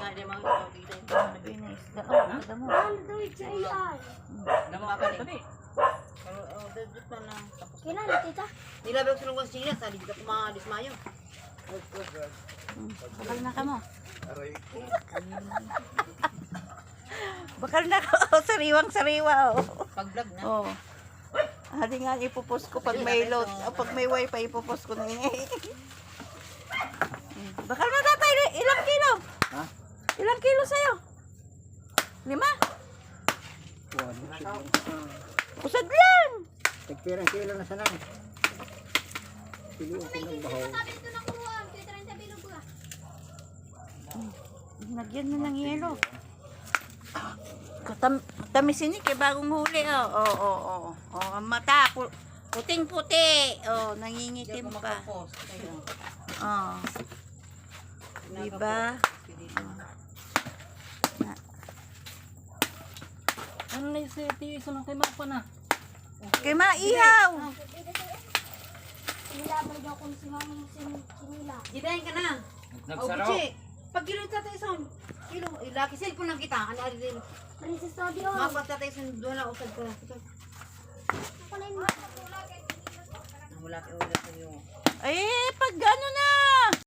nga di mga pabida. Isda. Oh, kada mo. Ano daw ito ay? Namakan eh. Pero dudut na lang. Tapos Kailan tita? nilabay ko sa lungwas sila, sa di ka kumadismayo. Bakal na ka mo. Bakal na ka. Oh, sariwang-sariwa. Oh. Pag-vlog na. Oh. Hali nga ipopost ko pag may load, pag may wifi ipopost ko na yun. Bakal na tatay, ilang kilo? Ha? Ilang kilo sa'yo? 5? Usad lang! Tagpirang kilo na sana. Pili ko ng bahaw. Ito na kuha. Kaya taran sa bilog ba? Nagyan mo ng yelo. Tamisin ni kay bagong huli. Ang mata, puting-puti. Oh, nangingitim pa. Oh. Diba? Ano na yung tiyo ng kay Mapa na? Kay maihaw. Sinilabay daw kung si Mami sinila. Gidahin ka na. Nagsaraw. Buchi. Pag kilo tatay son. Kilo. Laki cellphone lang kita. Ano din. Princess Studio. Mapat tatay son doon na usad ko. Ako na yun. Wala ka ulit sa iyo. Ay, pag ano na.